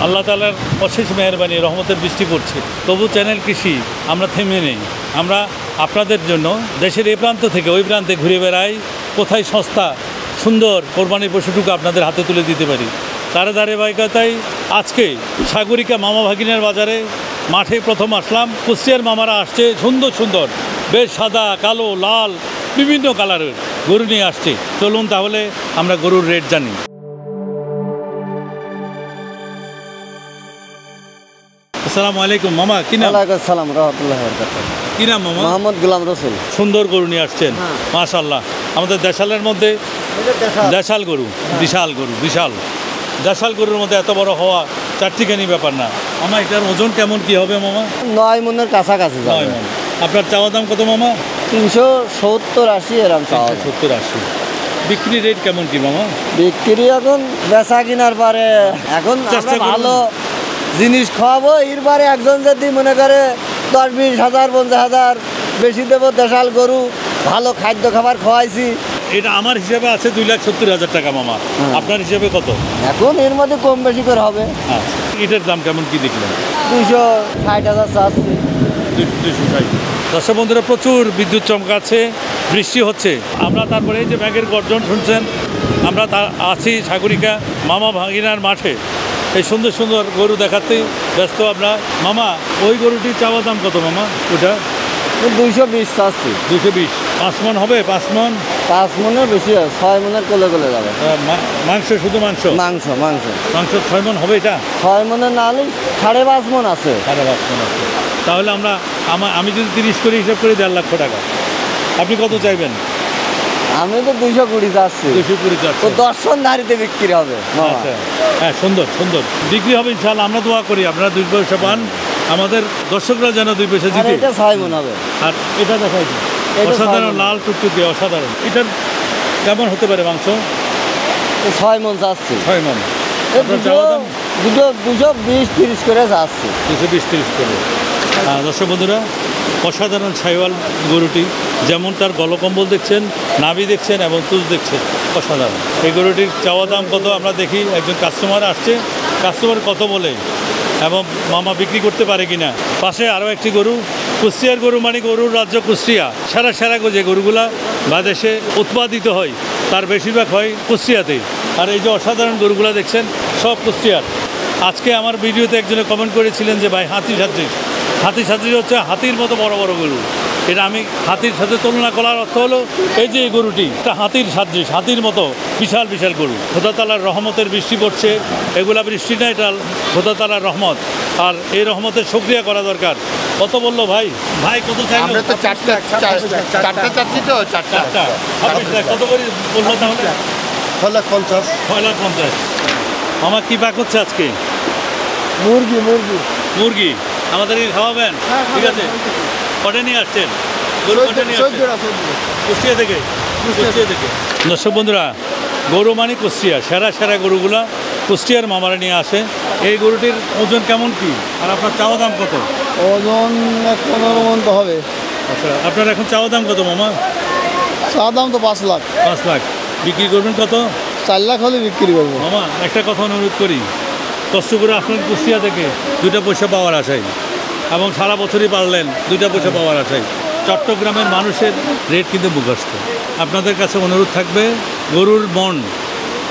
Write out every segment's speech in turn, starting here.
আল্লাহ তাআলার অশেষ মেহেরবানি, রহমতের বৃষ্টি পড়ছে। তবু চ্যানেল কৃষি আমরা থেমে নেই। আমরা আপনাদের জন্য দেশের এই প্রান্ত থেকে ওই প্রান্তে ঘুরে বেড়াই, কোথায় সস্তা সুন্দর কোরবানির পশুটুকু আপনাদের হাতে তুলে দিতে পারি। তার ধারাবাহিকতায় আজকে সাগরিকা মামা ভাগিনার বাজারে মাঠে প্রথম আসলাম। কুষ্টিয়ার মামারা আসছে, সুন্দর সুন্দর বেশ সাদা, কালো, লাল বিভিন্ন কালারের গরু নিয়ে আসছে। চলুন তাহলে আমরা গরুর রেট জানি। আসসালামু আলাইকুম মামা, কি নাম? ওয়ালাইকুম আসসালাম রাহমাতুল্লাহি ওয়া বারাকাতুহু। কি নাম মামা? মোহাম্মদ গোলাম রসুল। সুন্দর গরু নিয়ে আসছেন, মাশাআল্লাহ। আমাদের দেশালের মধ্যে দেশাল গরু, বিশাল গরু, বিশাল দেশাল গরুর মধ্যে এত বড় হওয়া চারটিখানি ব্যাপার না। মামা এটার ওজন কেমন কি হবে মামা? 9 মনের কাছাকাছি যাবে। 9 মণ। আপনার চাওয়া দাম কত মামা? 370-80 এরকম চাওয়া। 70-80। বিক্রি রেট কেমন কি মামা? বিক্রি এখন বেচা কিনার পারে, এখন চেষ্টা করবেন। ভালো জিনিস খাওয়াবো। এর বারে একজন যদি মনে করে 10-20 হাজার 50 হাজার বেশি দেবো। দেশাল গরু, ভালো খাদ্য খাবার খাওয়াইছি। এটা আমার হিসাবে আছে 2,70,000 টাকা মামা। আপনার হিসাবে কত? এখন এর মধ্যে কম বেশি করে হবে। আচ্ছা, এটার দাম কেমন কি দেখলেন? 260,000 চাচ্ছি। 260। দর্শক বন্ধুরা, প্রচুর বিদ্যুৎ চমকাচ্ছে, বৃষ্টি হচ্ছে। আমরা তারপরে এই যে ব্যাগের গর্জন শুনছেন, আমরা আছি সাগরিকা মামা ভাগিনার মাঠে। এই সুন্দর সুন্দর গরু দেখাতে ব্যস্ত আমরা। মামা ওই গরুটির চাওয়া দাম কত মামা? ওটা 220 চাচ্ছি। 220। 5 মণ হবে? 5 মণ? 5 মনের বেশি হয়, 6 মনের কোলে কোলে যাবে। মাংস, শুধু মাংস? মাংস মাংস মাংস 6 মণ হবে এটা? 6 মনের না হলে 5.5 মন আছে। 5.5 মণ আছে। তাহলে আমি যদি 30 করে হিসাব করি 1.5 লক্ষ টাকা। আপনি কত চাইবেন? আমি তো 220 যাচ্ছি। 220 যাচ্ছে। তো দর্শন ধারিতে বিক্রি হবে। আচ্ছা, হ্যাঁ, সুন্দর সুন্দর বিক্রি হবে ইনশাআল্লাহ। আমরা দোয়া করি আপনারা 2 পয়সা পান, আমাদের দর্শকরা যেন 2 পয়সা আর জিতে। এটা 6 মন হবে। আর এটা দেখাইছি, এটা অসাধারণ 6 মণ। লাল টুকটুকে, অসাধারণ। এটার কেমন হতে পারে মাংস? তো 6 মন যাচ্ছি। 6 মণ। এই আপনার চাওয়া দাম? 220-30 করে যাচ্ছি। 220-30 করে। দর্শক বন্ধুরা, অসাধারণ সাইওয়াল গরুটি, যেমন তার গলকম্বল দেখছেন, নাভি দেখছেন এবং তুজ দেখছেন, অসাধারণ। এই গরুটির চাওয়া দাম কত আমরা দেখি। একজন কাস্টমার আসছে, কাস্টমার কত বলে এবং মামা বিক্রি করতে পারে কিনা। পাশে আরও একটি গরু, কুষ্টিয়ার গরু মানে গরুর রাজ্য কুষ্টিয়া। সেরা সেরা যে গরুগুলা বাংলাদেশে উৎপাদিত হয় তার বেশিরভাগ হয় কুষ্টিয়াতেই। আর এই যে অসাধারণ গরুগুলা দেখছেন সব কুষ্টিয়ার। আজকে আমার ভিডিওতে একজনে কমেন্ট করেছিলেন যে ভাই হাতি সাদৃশ। হাতি সাদৃশ হচ্ছে হাতির মতো বড় বড় গরু। এটা আমি হাতির সাথে তুলনা করার অর্থ হলো এই যে এই গরুটি, এটা হাতির সাদৃশ, হাতির মতো বিশাল বিশাল গরু। খোদা তাআলার রহমতের বৃষ্টি পড়ছে। এগুলা বৃষ্টি না, এটা খোদা তাআলার রহমত। আর এই রহমতের শুকরিয়া করা দরকার। কত বললো ভাই? ভাই কত চাইলো? আমরা তো চারটা চাচ্ছি তো চারটা। কত করে বললো তাহলে? 6,50,000। 6,50,000। আমার কি পাক হচ্ছে আজকে? মুরগি মুরগি আমাদেরকে খাওয়াবেন? ঠিক আছে। কটে নিয়ে আসছেন গরু? কটে নিয়ে আসছেন? কুষ্টিয়া থেকে। দর্শক বন্ধুরা, গরু মানে কুষ্টিয়া, সেরা সেরা গরুগুলা কুষ্টিয়ার মামারা নিয়ে আসে। এই গরুটির ওজন কেমন কি আর আপনার চাওয়া দাম কত? ওজন 15 মন তো হবে। আচ্ছা, আপনার এখন চাওয়া দাম কত মামা? চা দাম তো 5 লাখ। 5 লাখ। বিক্রি করবেন কত? 4 লাখ হলে বিক্রি করবো। মামা একটা কথা অনুরোধ করি, কষ্ট করে আসলেন কুষ্টিয়া থেকে 2টা পয়সা পাওয়ার আশায় এবং সারা বছরই পারলেন 2টা পয়সা পাওয়ার আশায়। চট্টগ্রামের মানুষের রেট কিন্তু মুখস্থ। আপনাদের কাছে অনুরোধ থাকবে, গরুর মণ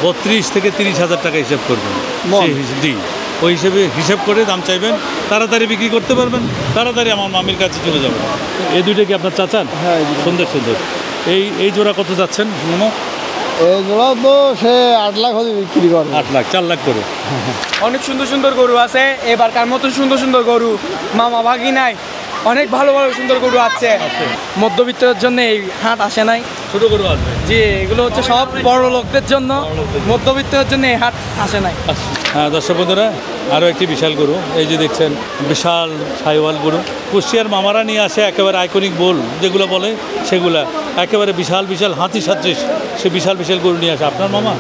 32 থেকে 30 হাজার টাকা হিসাব করবেন। জি, ওই হিসেবে হিসাব করে দাম চাইবেন, তাড়াতাড়ি বিক্রি করতে পারবেন, তাড়াতাড়ি আমার মামির কাছে চলে যাবেন। এই দুইটা কি আপনার চাচান? হ্যাঁ। সুন্দর সুন্দর। এই জোড়া কত যাচ্ছেন মামা? এই জোড়াও তো সে 8 লাখ হলে বিক্রি করবে। 8 লাখ, 4 লাখ করে। অনেক সুন্দর সুন্দর গরু আছে এবারকার মতো, সুন্দর সুন্দর গরু মামা ভাগি নাই। অনেক ভালো ভালো সুন্দর গরু আছে। মধ্যবিত্তের জন্য এই হাট আসে নাই। ছোট গরু আসবে? জি, এগুলো হচ্ছে সব বড় লোকদের জন্য, মধ্যবিত্তের জন্য এই হাট আসে নাই। হ্যাঁ দর্শক বন্ধুরা, আরও একটি বিশাল গরু, এই যে দেখছেন বিশাল সাইওয়াল গরু। কুষ্টিয়ার মামারা নিয়ে আসে একেবারে আইকনিক বোল যেগুলো বলে, সেগুলা একেবারে বিশাল বিশাল হাতি সাদৃশ সে বিশাল বিশাল গরু নিয়ে আসে। আপনার মামা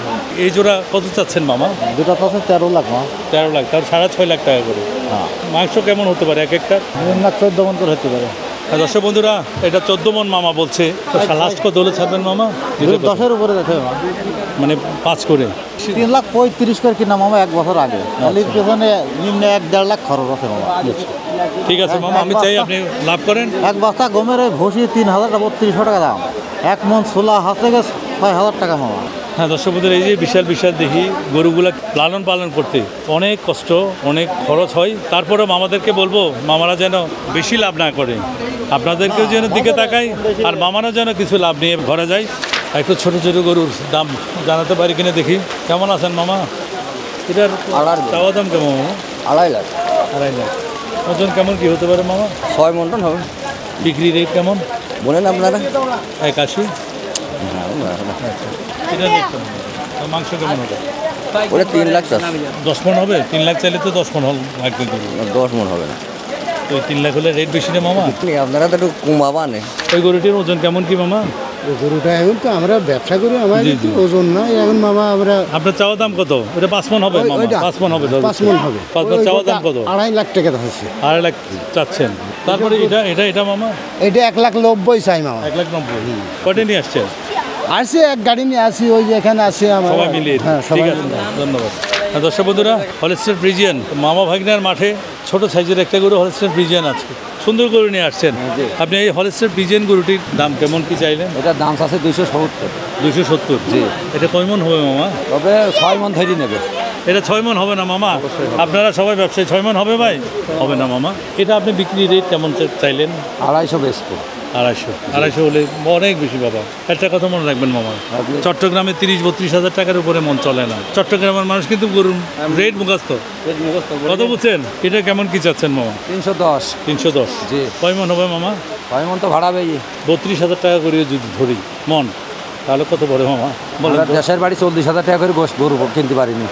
এই জোড়া কত চাচ্ছেন মামা? দুটা তো 13 লাখ। 13 লাখ, তার 6.5 লাখ টাকা করে। হ্যাঁ। মাংস কেমন হতে পারে এক একটা? 3 লাখ 14 মন করে হতে পারে। দর্শক বন্ধুরা, এটা 14 মন মামা বলছে। লাস্ট কত হলে ছাড়বেন মামা? 10-এর উপরে দেখে মানে 5 করে। 3,35,000 করে কিনা মামা 1 বছর আগে। খালির পেছনে নিম্নে 1-1.5 লাখ খরচ আছে মামা। ঠিক আছে মামা, আমি চাই আপনি লাভ করেন। এক বস্তা গমের ওই ভুসি 3,000-3200 টাকা দাম। 1 মন ছোলা হাতে গেছে 6,000 টাকা মামা। হ্যাঁ দর্শক বন্ধুরা, এই যে বিশাল বিশাল দেখি গরুগুলা লালন পালন করতে অনেক কষ্ট, অনেক খরচ হয়। তারপরে মামাদেরকে বলবো মামারা যেন বেশি লাভ না করে, আপনাদেরকেও যেন দিকে তাকাই, আর মামারা যেন কিছু লাভ নিয়ে ঘরে যায়। একটু ছোট ছোট গরুর দাম জানাতে পারি কিনা দেখি। কেমন আছেন মামা? এটার চাওয়া দাম কেমন মামা? 2.5 লাখ। 2.5 লাখ। ওজন কেমন কি হতে পারে মামা? 6 মন টন হবে। বিক্রি রেট কেমন বলেন আপনারা? 81। এটা রেট কেমন? আর মাংস কেমন হবে? ওটা 3 লাখ চাষ। 10 মন হবে? 3 লাখ চাইলে তো 10 মন লাগবে গরু। 10 মন হবে না। তো 3 লাখ হলে রেট বেশি না মামা? আপনারা তো একটু কমাবা না। ওই গরুটির ওজন কেমন কি মামা? গরুটা এখন তো আমরা ব্যবসা করি, আমার জি, জি। ওজন নাই এখন মামা। আমরা আপনার চাওয়া দাম কত? ওটা 5 মন হবে মামা? 5 মন হবে। 5 মন হবে। আপনার চাওয়া দাম কত? 2.5 লাখ টাকা হচ্ছে। 2.5 লাখ চাচ্ছেন। তারপরে এটা মামা এটা 1,90,000 চাই মামা। 1,90,000। কটে নিয়ে আসছেন? আসছে এক গাড়ি নিয়ে আসি, ওই যে এখানে আছে আমার। সবাই মিলিয়ে? হ্যাঁ, ঠিক সবাই আছে, মিলিয়ে। ধন্যবাদ। দর্শক বন্ধুরা, হলস্টেইন ফ্রিজিয়ান মামা ভাগ্নের মাঠে ছোট সাইজের একটা গরু হলস্টেইন ফ্রিজিয়ান আছে। সুন্দর গরু নিয়ে আসছেন আপনি। এই হলস্টেইন ফ্রিজিয়ান গরুটির দাম কেমন কি চাইলেন? এটার দাম আছে 270। 270। জি। এটা কয় মন হবে মামা? তবে 6 মন ধরে নেবে। এটা 6 মন হবে না মামা? আপনারা সবাই ব্যবসায়ী, 6 মন হবে ভাই? হবে না মামা। এটা আপনি বিক্রি রেট কেমন চাইলেন? 250 বেচবো। 250 হলে অনেক বেশি বাবা। একটা কথা মনে রাখবেন মামা, চট্টগ্রামে 30-32 হাজার টাকার উপরে মন চলে না। চট্টগ্রামের মানুষ কিন্তু গরুর রেট মুখস্থ। কত বুঝছেন? এটা কেমন কি চাচ্ছেন মামা? 310। 310। জি। কয় মন হবে মামা? 6 মন তো ভাড়া পেয়ে। 32 হাজার টাকা করে যদি ধরি মন, তাহলে কত পড়ে মামা বলেন তো? দেশের বাড়ি 40,000 টাকা করে গরু কিনতে পারিনি।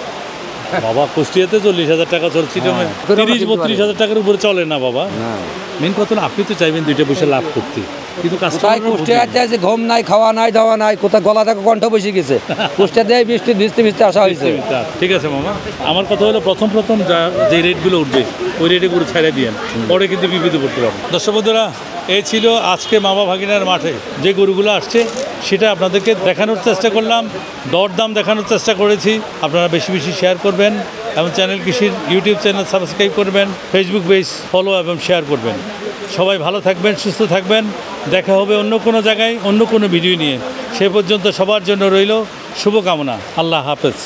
বাবা কুষ্টিয়াতে 40,000 টাকা চলছে, 30-32 হাজার টাকার উপরে চলে না বাবা। মেন কথা হলো আপনি তো চাইবেন 2টা পয়সা লাভ করতে, কিন্তু কোথায় কুষ্টিয়াতে আছে, ঘুম নাই, খাওয়া নাই, দাওয়া নাই, কোথায় গলা থেকে কণ্ঠ বসে গেছে। কুষ্টিয়াতে বৃষ্টি ভিজতে ভিজতে আসা হয়েছে। ঠিক আছে মামা, আমার কথা হলো প্রথম যে রেটগুলো উঠবে ওই রেটে গরু ছাড়া দিয়েন, পরে কিন্তু বিপদে পড়তে পারবো। দর্শক বন্ধুরা, এই ছিল আজকে মামা ভাগিনার মাঠে যে গরুগুলো আসছে সেটা আপনাদেরকে দেখানোর চেষ্টা করলাম, দরদাম দেখানোর চেষ্টা করেছি। আপনারা বেশি বেশি শেয়ার করবেন এবং চ্যানেল কৃষির ইউটিউব চ্যানেল সাবস্ক্রাইব করবেন, ফেসবুক পেজ ফলো এবং শেয়ার করবেন। সবাই ভালো থাকবেন, সুস্থ থাকবেন। দেখা হবে অন্য কোনো জায়গায় অন্য কোনো ভিডিও নিয়ে। সে পর্যন্ত সবার জন্য রইল শুভকামনা। আল্লাহ হাফেজ।